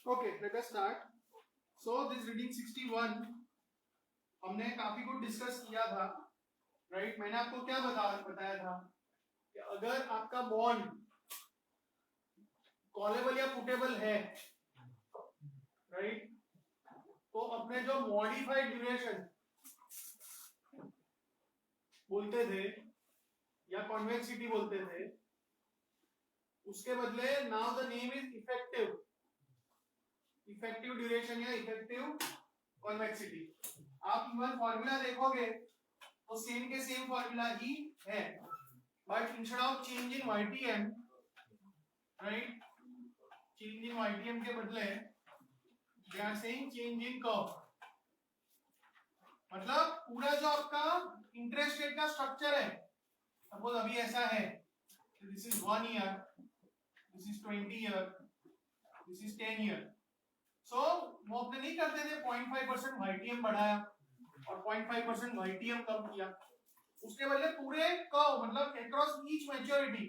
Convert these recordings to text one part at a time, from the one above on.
Okay, let us start. So this reading 61 हमने काफी कुछ डिस्कस किया था, राइट? मैंने आपको क्या बताया था कि अगर आपका बॉन्ड कॉलेबल या पुटेबल है, राइट, तो अपने जो मॉडिफाइड ड्यूरेशन बोलते थे या कॉन्वेक्सिटी बोलते थे, उसके बदले now the name is effective duration या इफेक्टिव कॉन्वेक्सिटी. आप इवन फॉर्मूला देखोगे तो सेम के सेम फॉर्मूला ही है, but instead of change in YTM, right, change in YTM के बदले they are saying change in curve. मतलब पूरा जो आपका इंटरेस्ट रेट का स्ट्रक्चर है, सपोज अभी ऐसा है, this is 1 year, this is 20 year, this is 10 year. So वो अपने नहीं करते थे 0.5% YTM बढ़ाया और 0.5% YTM कम किया, उसके बदले पूरे कर्व मतलब अक्रॉस ईच मैच्योरिटी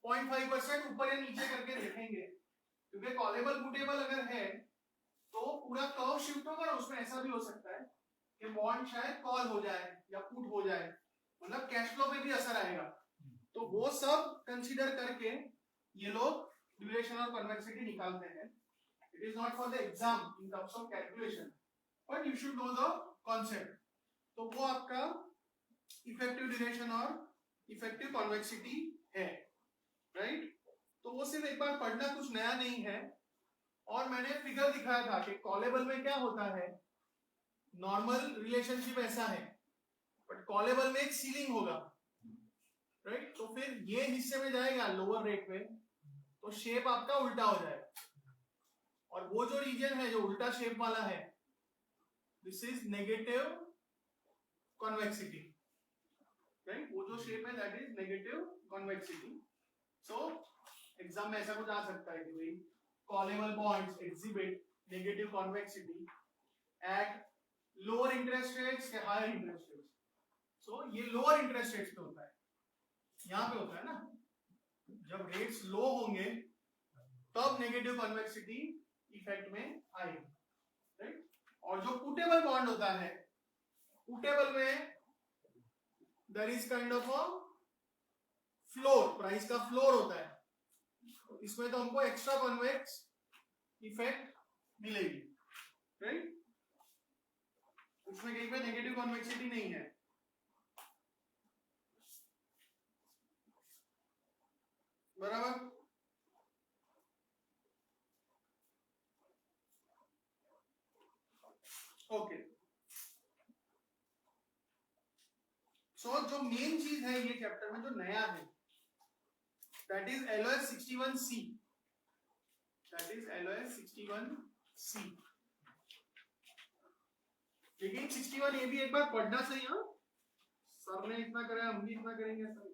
0.5% ऊपर या नीचे करके देखेंगे, क्योंकि कॉलेबल पुटेबल अगर है तो पूरा कर्व शिफ्ट होगा. उसमें ऐसा भी हो सकता है कि बॉन्ड शायद कॉल हो जाए या पुट हो जाए, मतलब कैश फ्लो पे भी असर आएगा. तो वो सब कंसीडर करके ये लोग ड्यूरेशन और कन्वेक्सिटी निकालते हैं. It is not for the exam in terms of calculation, but you should know the concept. तो वो आपका इफेक्टिव ड्यूरेशन और इफेक्टिव कॉन्वेक्सिटी है, राइट? तो वो सिर्फ एक बार पढ़ना, कुछ नया नहीं है. और मैंने फिगर दिखाया था कि कॉलेबल में क्या होता है, नॉर्मल रिलेशनशिप ऐसा है, बट कॉलेबल में एक सीलिंग होगा, राइट? तो फिर ये हिस्से में जाएगा लोअर रेट में, तो शेप आपका उल्टा हो जाएगा. और वो जो रीजन है जो उल्टा शेप वाला है, this is negative convexity, right? वो जो शेप है that is negative convexity. So exam में ऐसा कुछ आ सकता है कि भाई callable bonds exhibit negative convexity at lower interest rates के हायर इंटरेस्ट रेट्स. सो ये लोअर इंटरेस्ट रेट्स पे होता है, यहां पे होता है ना, जब रेट्स लो होंगे तब नेगेटिव कॉन्वेक्सिटी इफेक्ट में आएगी, राइट? और जो पुटेबल बॉन्ड होता है, पुटेबल में there is kind of a floor, price का फ्लोर होता है, तो इसमें तो हमको एक्स्ट्रा कॉन्वेक्स इफेक्ट मिलेगी, राइट? उसमें कहीं पे नेगेटिव कॉन्वेक्सिटी नहीं है. बराबर? ओके. सो जो मेन चीज है ये चैप्टर में जो नया है, that is LOS 61C, that is LOS 61C. लेकिन 61 ये भी एक बार पढ़ना सही. हाँ, सर ने इतना करा, हम भी इतना करेंगे sir.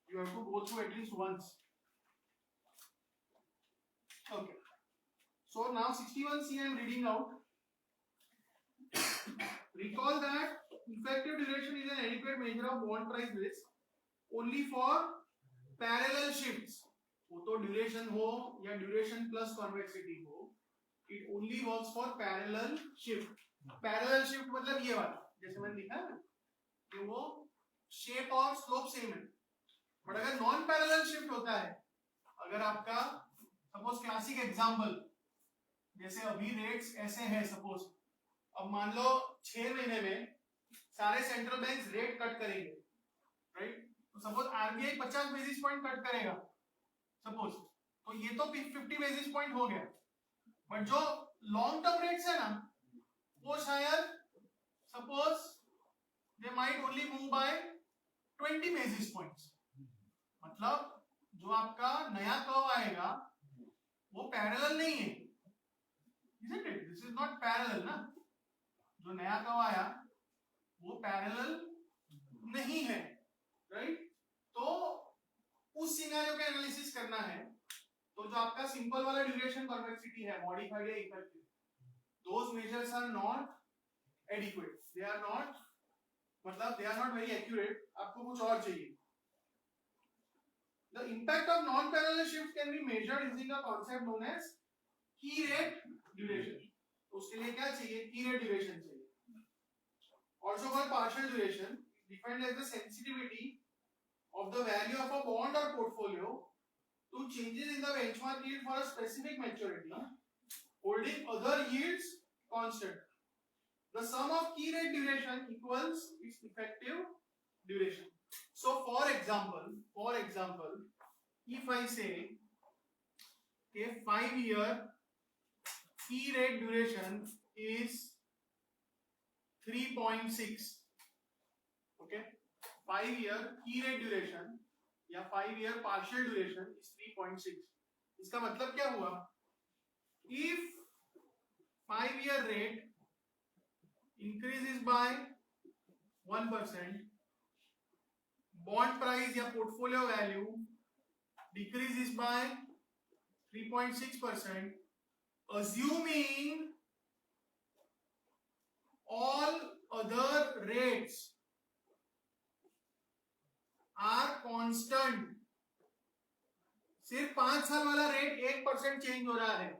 You have to go through at least once. Okay. So now 61C I am reading out. Recall that effective duration is an adequate measure of bond price risk only for parallel shifts. वो तो duration हो या duration plus convexity हो, it only works for parallel shift. Parallel shift मतलब ये वाला, जैसे मैंने लिखा है ना कि वो शेप और स्लोप सेम है. बट अगर नॉन पैरेलल शिफ्ट होता है, अगर आपका सपोज क्लासिक एग्जांपल, जैसे अभी रेट्स ऐसे हैं, सपोज अब मान लो 6 महीने में सारे सेंट्रल बैंक्स रेट कट करेंगे, राइट? तो suppose RBI 50 basis point cut करेगा सपोज, तो ये तो 50 बेसिस पॉइंट हो गया. बट जो लॉन्ग टर्म रेट्स है ना, वो शायद suppose they might only move by 20 basis points. मतलब जो आपका नया कर्व आएगा वो पैरेलल नहीं है, isn't it? This is not parallel ना. जो नया कर्व आया वो पैरेलल नहीं है, राइट? तो उस सिनेरियो का एनालिसिस करना है, तो जो आपका सिंपल वाला ड्यूरेशन कॉन्वेक्सिटी है, मॉडिफाइड या effective, those measures are not adequate, they are not, मतलब they are not very accurate. आपको कुछ और चाहिए. The impact of non-parallel shift can be measured using a concept known as की rate duration, तो उसके लिए क्या चाहिए, की रेट ड्यूरेशन चाहिए. Also called partial duration, defined as the sensitivity of the value of a bond or portfolio to changes in the benchmark yield for a specific maturity, holding other yields constant. The sum of key rate duration equals its effective duration. So, for example, if I say a 5-year key rate duration is 3.6, okay, 5-year key rate duration या 5-year partial duration is 3.6. इसका मतलब क्या हुआ, if 5-year rate increases by 1%, bond price या portfolio value decreases by 3.6%, assuming all other rates are constant. सिर्फ 5 साल वाला rate 1% change हो रहा है,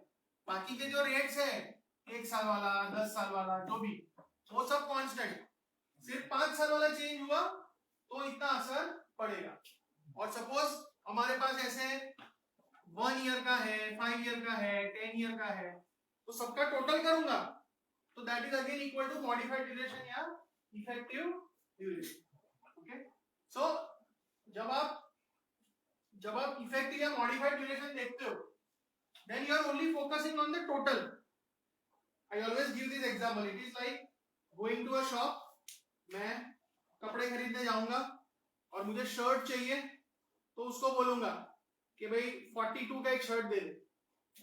बाकी के जो रेट्स है 1 साल वाला, 10 साल वाला, जो भी, वो सब कांस्टेंट. सिर्फ 5 साल वाला चेंज हुआ तो इतना असर पड़ेगा. और सपोज हमारे पास ऐसे 1 ईयर का है, 5 ईयर का है, 10 ईयर का है, तो सबका टोटल करूंगा तो that is again equal to modified duration या इफेक्टिव ड्यूरेशन. ओके, सो जब आप इफेक्टिव या मॉडिफाइड ड्यूरेशन देखते हो, then you are only focusing on the total. I always give this example. It is like going to a shop. मैं कपड़े खरीदने जाऊंगा और मुझे शर्ट चाहिए, तो उसको बोलूंगा कि भाई 42 का एक shirt they they,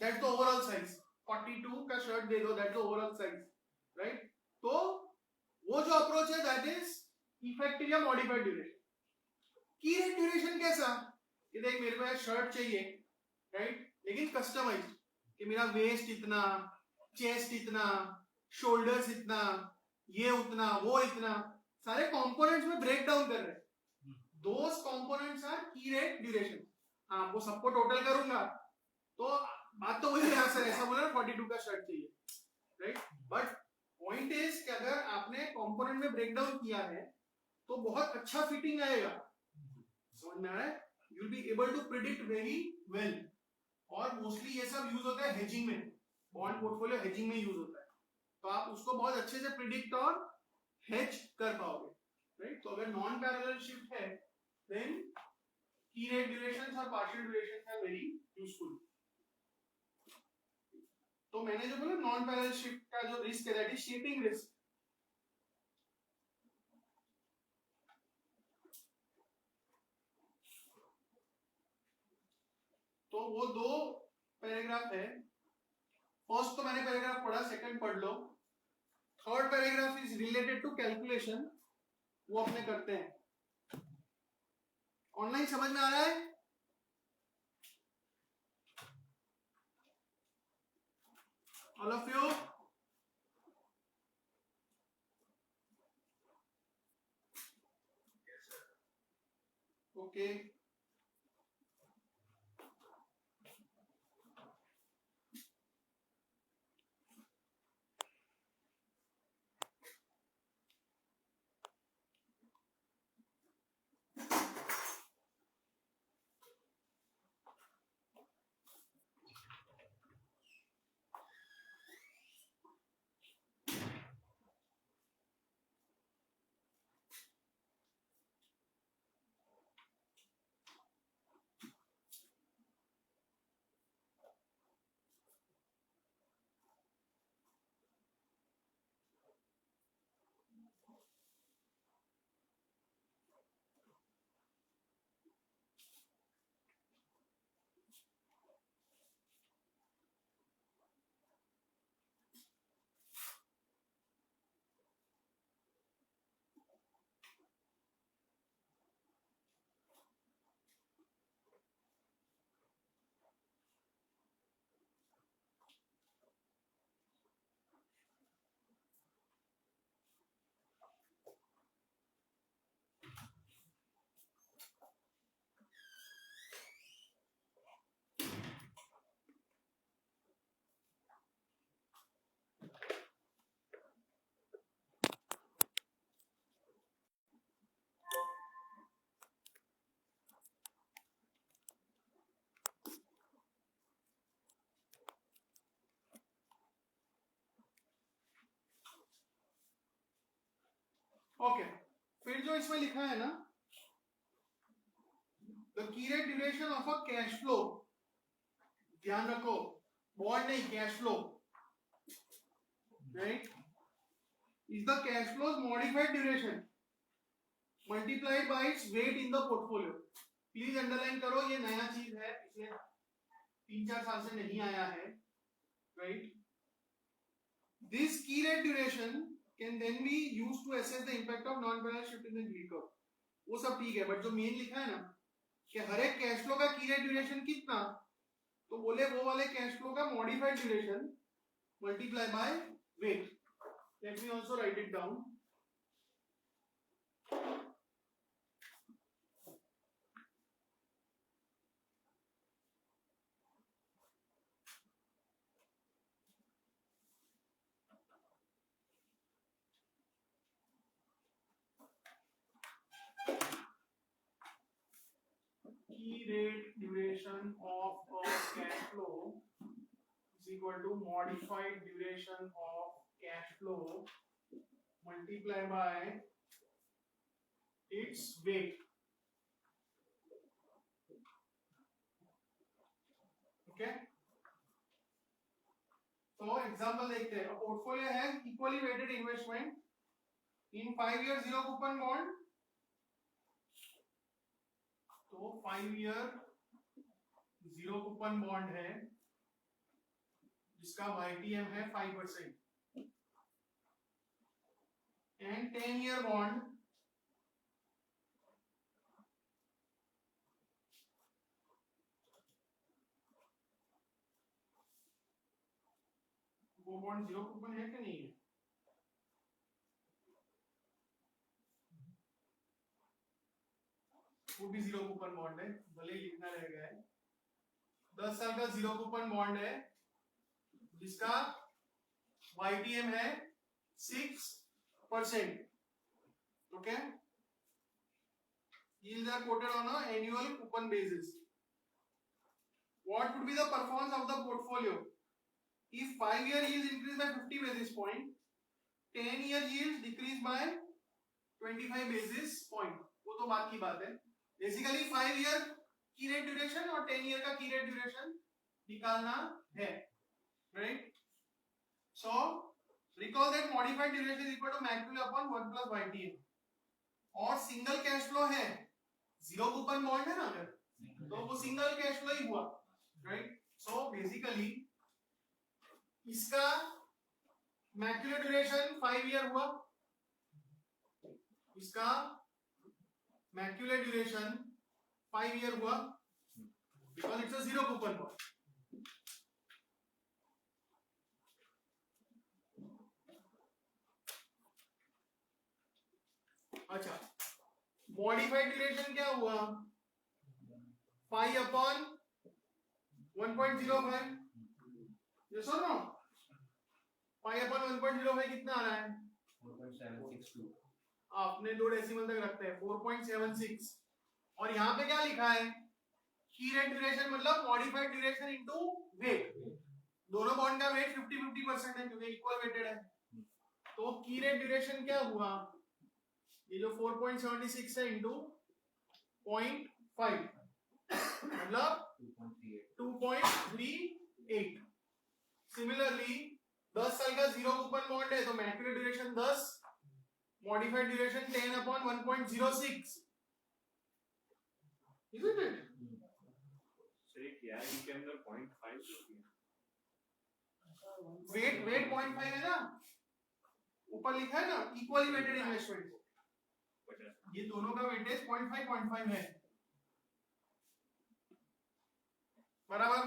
that's the overall size. 42 का शर्ट दे दो, that's the overall size, right. तो वो जो अप्रोच है दैट इज इफेक्टिव या मॉडिफाइड ड्यूरेशन. की रेट ड्यूरेशन कैसा, कि देख मेरे को शर्ट चाहिए, राइट, लेकिन कस्टमाइज, कि मेरा वेस्ट इतना, चेस्ट इतना, शोल्डर्स इतना, ये उतना, वो इतना, सारे कंपोनेंट्स में ब्रेक डाउन कर रहे हैं. दोस कंपोनेंट्स आर की रेट ड्यूरेशन. हाँ, वो सबको टोटल करूंगा तो बात तो वही है सर, ऐसा बोला 42 का शर्ट चाहिए, राइट. बट पॉइंट इज कि अगर आपने कंपोनेंट में ब्रेक डाउन किया है तो बहुत अच्छा फिटिंग आएगा. समझ में आ रहा है? You will be able to predict very well. और मोस्टली ये सब यूज होता है हेजिंग में, बॉन्ड पोर्टफोलियो हेजिंग में यूज होता है, तो आप उसको बहुत अच्छे से प्रिडिक्ट और हेज कर पाओगे, राइट. तो अगर नॉन पैरेलल शिफ्ट है देन की रेट ड्यूरेशंस और partial durations are very useful. तो मैंने जो बोला नॉन पैरेलल शिफ्ट का जो रिस्क है दैट इज शेपिंग रिस्क. तो वो 2 पैराग्राफ है. फर्स्ट तो मैंने पैराग्राफ पढ़ा, सेकंड पढ़ लो. Third paragraph is related to calculation, वो अपने करते हैं. ऑनलाइन समझ में आ रहा है? All of you? Okay. Okay, फिर जो इसमें लिखा है ना, the key rate duration of a cash flow, ध्यान रखो बॉन्ड नहीं cash flow, right, is the cash flows modified duration multiplied by its weight in the portfolio. Please underline करो, ये नया चीज है, पिछले 3-4 साल से नहीं आया है, right. This key rate duration can then be used to assess the impact of non balance shift in the yield curve. वो सब ठीक है, बट जो मेन लिखा है ना कि हर एक कैश फ्लो का की रेट ड्यूरेशन कितना, तो बोले वो वाले कैश फ्लो का modified duration multiply by weight. Let me also right it down. Key rate duration of a cash flow is equal to modified duration of cash flow multiplied by its weight. Okay? तो example देखते हैं। Portfolio है equally weighted investment in 5 year zero coupon bond, तो 5 year zero coupon bond है जिसका YTM है 5% and 10 year bond वो bond zero coupon है कि नहीं है? वो भी जीरो कूपन बॉन्ड है, भले ही लिखना रह गया है। 10 साल का जीरो कूपन बॉन्ड है जिसका YTM है 6%. Okay, yields are quoted on an annual coupon basis. What would be the performance of the portfolio if 5 year yields increase by 50 basis point, 10 year yields decrease by 25 basis point? वो तो बात की बात है। Basically 5 year key rate duration और 10 year का key rate duration निकालना है, right. So recall that modified duration is equal to maximum upon 1 plus YTM। और सिंगल कैश फ्लो है, जीरो कूपन बॉन्ड है ना, अगर तो वो सिंगल कैश फ्लो ही हुआ, राइट। सो बेसिकली इसका मैक्सिमम ड्यूरेशन 5 year हुआ, इसका मैक्सिमम ड्यूरेशन 5 year हुआ because it's a zero coupon bond. अच्छा, मॉडिफाइड ड्यूरेशन क्या हुआ? 5 upon 1.05, यस और नो? 5 upon 1.05 कितना आ रहा है? 4.762। आपने दो डेसिमल तक रखते हैं, 4.76। और यहाँ पे क्या लिखा है? की रेट ड्यूरेशन मतलब मॉडिफाइड ड्यूरेशन इनटू वेट। दोनों बॉन्ड का वेट 50-50% है क्योंकि इक्वल वेटेड है। तो की रेट ड्यूरेशन क्या हुआ? ये जो 4.76 है इंटू 0.5 मतलब 2.38। सिमिलरली 10 साल का जीरो कूपन बॉन्ड है तो maximum duration 10, modified duration 10 upon 1.06, isn't it? सही किया है, इनके अंदर 0.5 वेट 0.5 है ना, ऊपर लिखा है ना इक्वली वेटेड इन्वेस्टमेंट, ये दोनों का वेटेज 0.5 है, बराबर।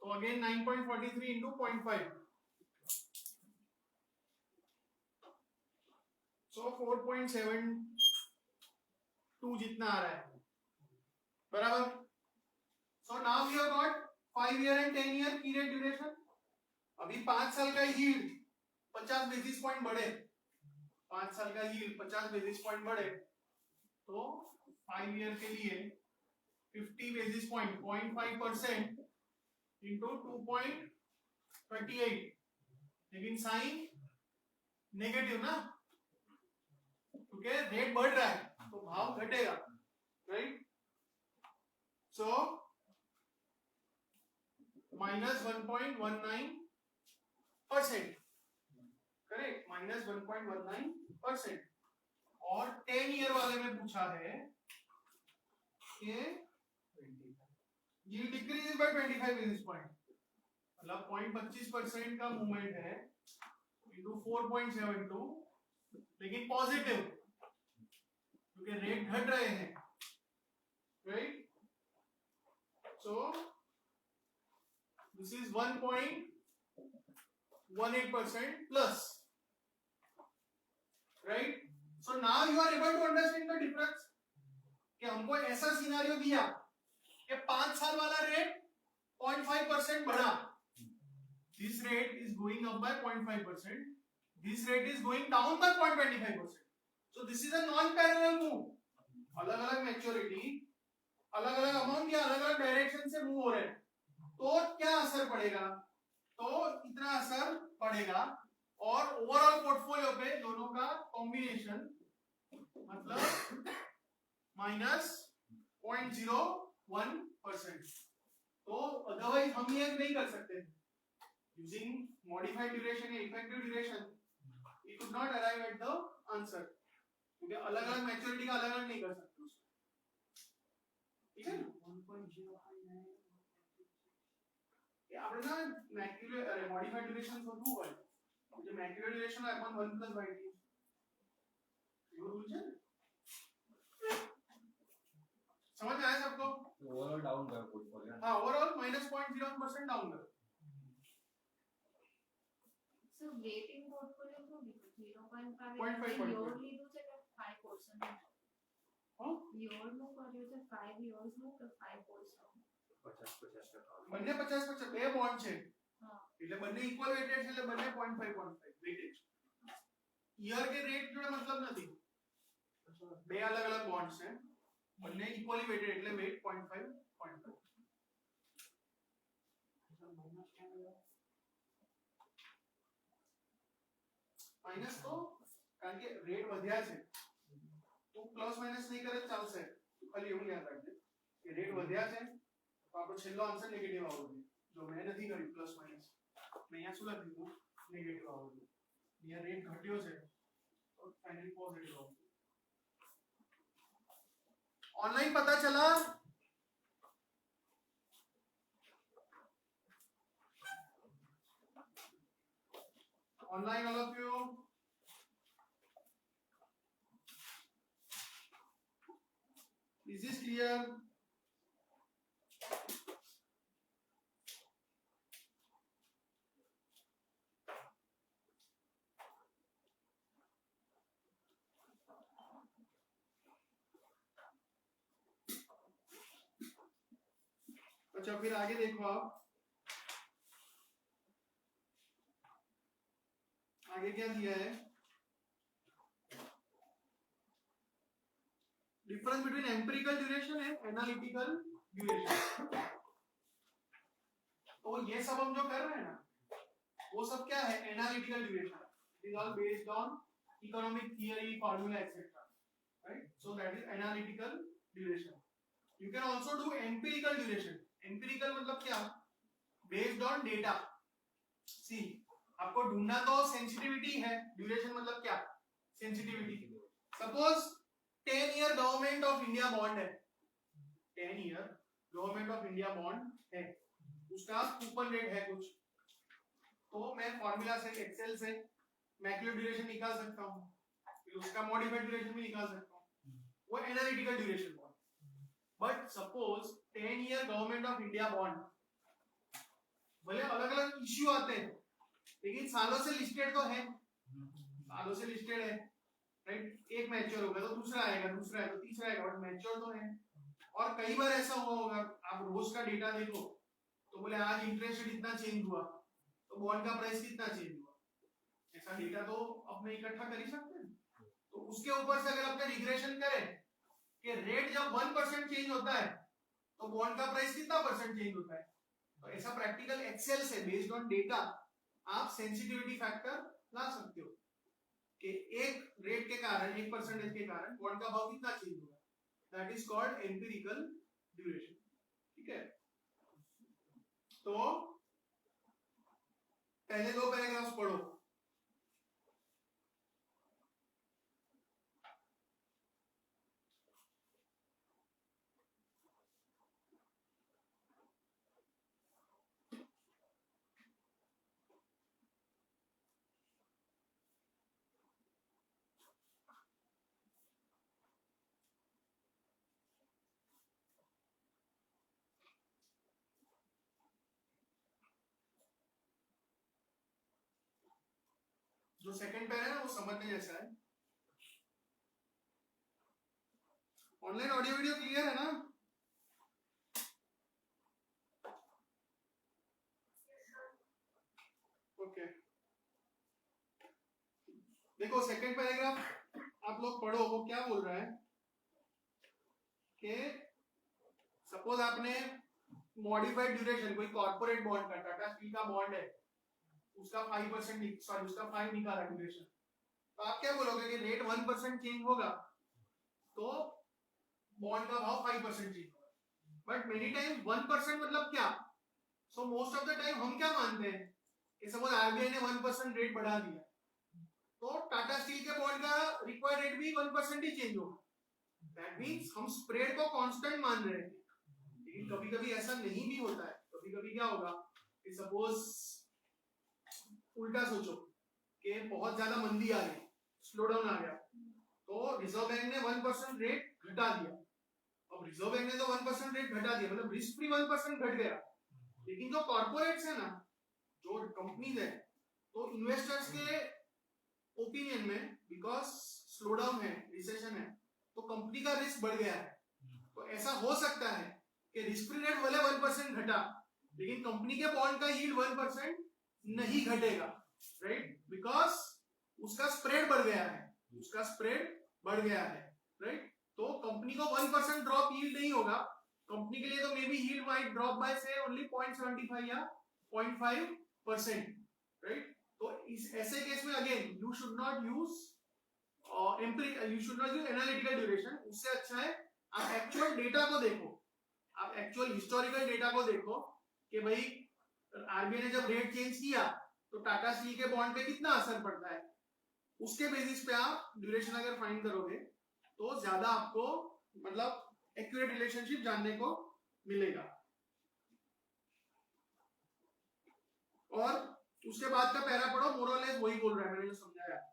तो अगेन 9.43 इंटू 0.5, सो 4.72 जितना आ रहा है, बराबर। So now we have got 5 year and 10 year key rate duration. अभी 5 साल का यील्ड 50 बेसिस पॉइंट बढ़े, 5 साल का यील्ड 50 बेसिस पॉइंट बढ़े तो 5 year के लिए 50 बेसिस पॉइंट 0.5% इंटू 2.38, लेकिन साइन नेगेटिव ना, क्योंकि रेट बढ़ रहा है तो भाव घटेगा, राइट? सो -1.19%, करेक्ट, -1.19%। और 10 ईयर वाले में पूछा है कि ये डिक्रीज बाय 25 बेसिस पॉइंट, मतलब 0.25% का मूवमेंट है इंटू 4.72, लेकिन पॉजिटिव क्योंकि रेट घट रहे हैं, right? So this is 1.18% plus, right? So now you are able to understand the difference कि हमको ऐसा सिनेरियो दिया कि 5 साल वाला रेट 0.5% बढ़ा, this rate is going up by 0.5%, this rate is going down by 0.25%, so this is a non-parallel move, अलग अलग मैच्योरिटी, अलग अलग अमाउंट या अलग अलग डायरेक्शन से मूव हो रहे हैं, तो क्या असर पड़ेगा? तो इतना असर पड़ेगा, और ओवरऑल पोर्टफोलियो पे दोनों का कॉम्बिनेशन मतलब -0.01%। तो अदरवाइज हम ये नहीं कर सकते using modified duration या effective duration we could not arrive at the answer, क्योंकि अलग अलग मैच्योरिटी का अलग अलग नहीं कर सकते उसको, ठीक है? 1.059 ये આપણે ના मैक्युलर अरे मॉडिफाइड ड्यूरेशन શોધવું હોય જે मैक्युलर ड्यूरेशन है अपन 1 + y t ये रूल है, समझ में आया सबको? ओवरऑल डाउन कर पोर्टफोलियो, हाँ, ओवरऑल -0.01% डाउन कर। So rating portfolio को 0.5 0.5 યોર લીધું છે કે 5%? હા, યોર નું કર્યું છે 5 years નું કે 5%? 50-50%. બંને 50-50 બે બોન્ડ છે, હા, એટલે બંને ઇક્વલ વેટેડ છે, એટલે બંને 0.5 વેટેજ। ईयर के रेट જોડે મતલબ નથી, બે અલગ અલગ બોન્ડ છે, બંને ઇક્વલી વેટેડ એટલે વેટ 0.5 માઈનસ તો કારણ કે રેટ વધ્યા છે, તો પ્લસ માઈનસ નહીં કરે તો ચાલશે, ખાલી એવું યાદ રાખજે કે રેટ વધ્યા છે તો આપણો છેલ્લો આન્સર નેગેટિવ આવવો જોઈએ। જો મેં નથી કર્યું પ્લસ માઈનસ, મેં અહીંયા શું લખ્યું હતું? નેગેટિવ આવવું જોઈએ। અહીંયા રેટ ઘટ્યો છે तो फाइनली पॉजिटिव होगा। ऑनलाइन पता चला? Online all of you? Is this clear? अच्छा, फिर आगे देखो आप, आगे क्या दिया है? Difference between empirical duration and analytical duration. तो ये सब हम जो कर रहे हैं ना, वो सब क्या है? Analytical duration. It is all based on economic theory, formula etcetera, right? So that is analytical duration. You can also do empirical duration. Empirical मतलब क्या? Based on data. सी, आपको ढूंढना तो सेंसिटिविटी है, ड्यूरेशन मतलब क्या? Sensitivity. Suppose 10 year government of India bond है, 10 year government of India bond है, उसका कूपन रेट है कुछ, तो मैं फॉर्मूला से एक्सेल से मैक्रो ड्यूरेशन निकाल सकता हूँ, फिर उसका मॉडिफाइड ड्यूरेशन भी निकाल सकता हूँ, वो analytical duration. But suppose 10 year government of India bond, भले अलग अलग इश्यू आते हैं लेकिन सालों से लिस्टेड तो है, सालों से लिस्टेड है, राइट? एक मैच्योर होगा तो दूसरा आएगा, दूसरा आएगा तो तीसरा आएगा, बट मैच्योर तो है। और कई बार ऐसा हुआ होगा, आप रोज का डेटा देखो तो बोले आज इंटरेस्ट रेट इतना चेंज हुआ तो बॉन्ड का प्राइस कितना चेंज हुआ, ऐसा डेटा तो अपने इकट्ठा कर ही सकते हैं। तो उसके ऊपर से अगर अपने रिग्रेशन करें कि रेट जब 1% चेंज होता है तो बॉन्ड का प्राइस कितना परसेंट चेंज होता है, तो ऐसा प्रैक्टिकल एक्सेल से बेस्ड ऑन डेटा आप सेंसिटिविटी फैक्टर ला सकते हो। कि एक रेट के कारण 1% के कारण बॉन्ड का भाव कितना चेंज होगा, that is called empirical duration. ठीक है, तो पहले दो पैराग्राफ्स पढ़ो। जो सेकंड पैरा है ना वो समझने जैसा है। ऑनलाइन ऑडियो वीडियो क्लियर है ना? ओके, देखो सेकंड पैराग्राफ आप लोग पढ़ो, वो क्या बोल रहा है कि सपोज आपने मॉडिफाइड ड्यूरेशन, कोई कॉर्पोरेट बॉन्ड का, टाटा स्टील का बॉन्ड है, उसका 5% सॉरी उसका 5 निकाला ड्यूरेशन, तो आप क्या बोलोगे कि रेट 1% चेंज होगा तो बॉन्ड का भाव 5% चेंज होगा। बट मेनी टाइम 1% मतलब क्या? So most of the time हम क्या मानते हैं कि सपोज आरबीआई ने 1% रेट बढ़ा दिया तो टाटा स्टील के बॉन्ड का रिक्वायर्ड रेट भी 1% ही चेंज होगा। दैट मींस हम स्प्रेड को कांस्टेंट मान रहे हैं, लेकिन कभी कभी ऐसा नहीं भी होता है। कभी कभी क्या होगा कि सपोज उल्टा सोचो कि बहुत ज्यादा मंदी आ गई, स्लो डाउन आ गया, तो रिजर्व बैंक ने 1% रेट घटा दिया। अब रिजर्व बैंक ने तो 1% रेट घटा दिया, मतलब रिस्क फ्री 1% घट गया, लेकिन जो कॉर्पोरेट्स है ना, जो कंपनीज है, तो इन्वेस्टर्स के ओपिनियन में बिकॉज स्लो डाउन है, रिसेशन है, तो कंपनी का रिस्क बढ़ गया है। तो ऐसा हो सकता है कि रिस्क फ्री रेट भले 1% घटा, लेकिन कंपनी के बॉन्ड का यील्ड 1% नहीं घटेगा, राइट? बिकॉज उसका स्प्रेड बढ़ गया है, उसका स्प्रेड बढ़ गया है, राइट? तो कंपनी को 1% ड्रॉप यील्ड नहीं होगा, कंपनी के लिए तो may be yield might drop by से ओनली 0.75 या 0.5%, राइट? तो इस ऐसे केस में again you should not use analytical duration. उससे अच्छा है आप एक्चुअल डेटा को देखो, आप एक्चुअल हिस्टोरिकल डेटा को देखो कि भाई आरबीआई ने जब रेट चेंज किया तो टाटा स्टील के बॉन्ड पे कितना असर पड़ता है, उसके बेसिस पे आप ड्यूरेशन अगर फाइंड करोगे तो ज्यादा आपको मतलब एक्यूरेट रिलेशनशिप जानने को मिलेगा। और उसके बाद का पैरा पढ़ो, मोरलेस वही बोल रहा है मैंने जो समझाया।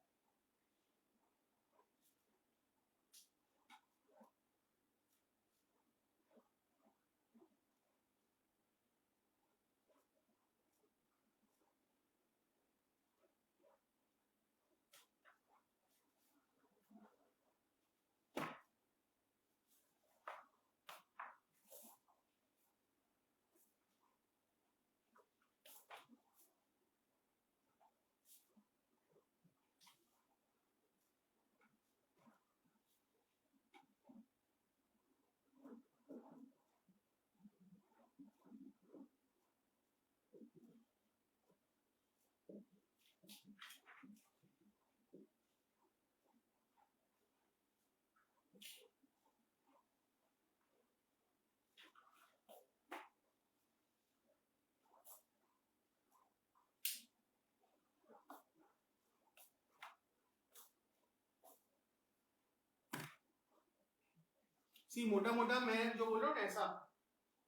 सी मोटा मोटा मैं जो बोल रहा हूँ ऐसा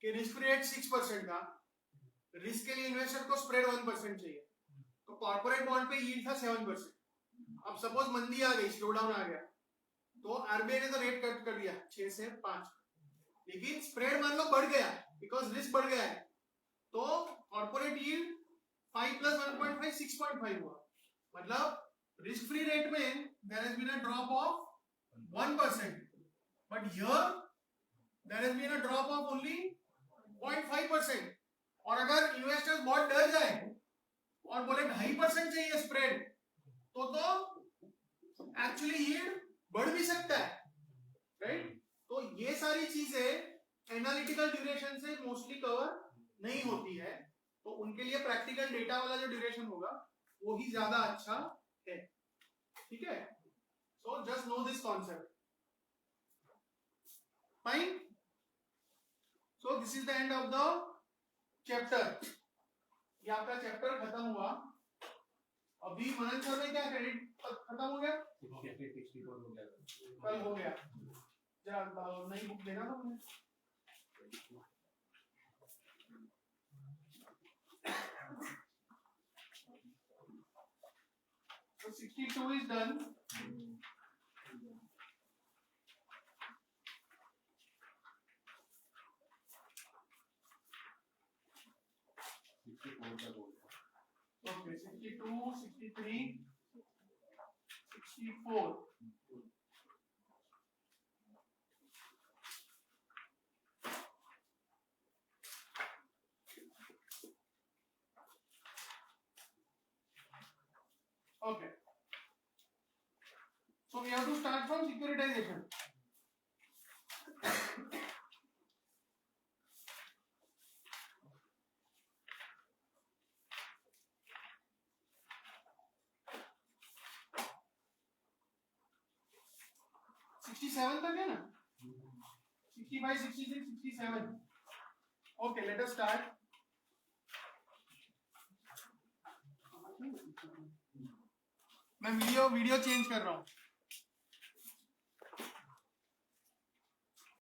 कि रिस्क रेट 6% था, रिस्क के लिए इन्वेस्टर को स्प्रेड 1% चाहिए, तो कॉर्पोरेट बॉन्ड पे यील्ड था 7%। अब सपोज मंदी आ गई, स्लो डाउन आ गया, तो आरबीआई ने तो रेट कट कर दिया 6 से 5, लेकिन स्प्रेड मान लो बढ़ गया बिकॉज रिस्क बढ़ गया है, तो कॉर्पोरेट यील्ड 5 + 1.5 6.5 हुआ। मतलब रिस्क फ्री रेट में there has been a drop of 1%, but here there has been a drop of only 0.5%। और अगर इन्वेस्टर्स बहुत डर जाए और बोले 2.5% चाहिए स्प्रेड, तो एक्चुअली यील्ड बढ़ भी सकता है, राइट? तो ये सारी चीजें एनालिटिकल ड्यूरेशन से मोस्टली कवर नहीं होती है, तो उनके लिए प्रैक्टिकल डेटा वाला जो ड्यूरेशन होगा वो ही ज्यादा अच्छा है। ठीक है, so just know this concept. Fine. So this is the end of the chapter. ये आपका चैप्टर खत्म हुआ. अभी मनन सर में क्या क्रेडिट खत्म हो गया? 64 हो गया. कल हो गया. जरा नई बुक देना था मुझे. So 62 is done. Okay, 62, 63, 64. Okay. So we have to start from securitization. $67 तक है ना? 65, 66, 67. Okay, let us start. मैं वीडियो चेंज कर रहा हूँ.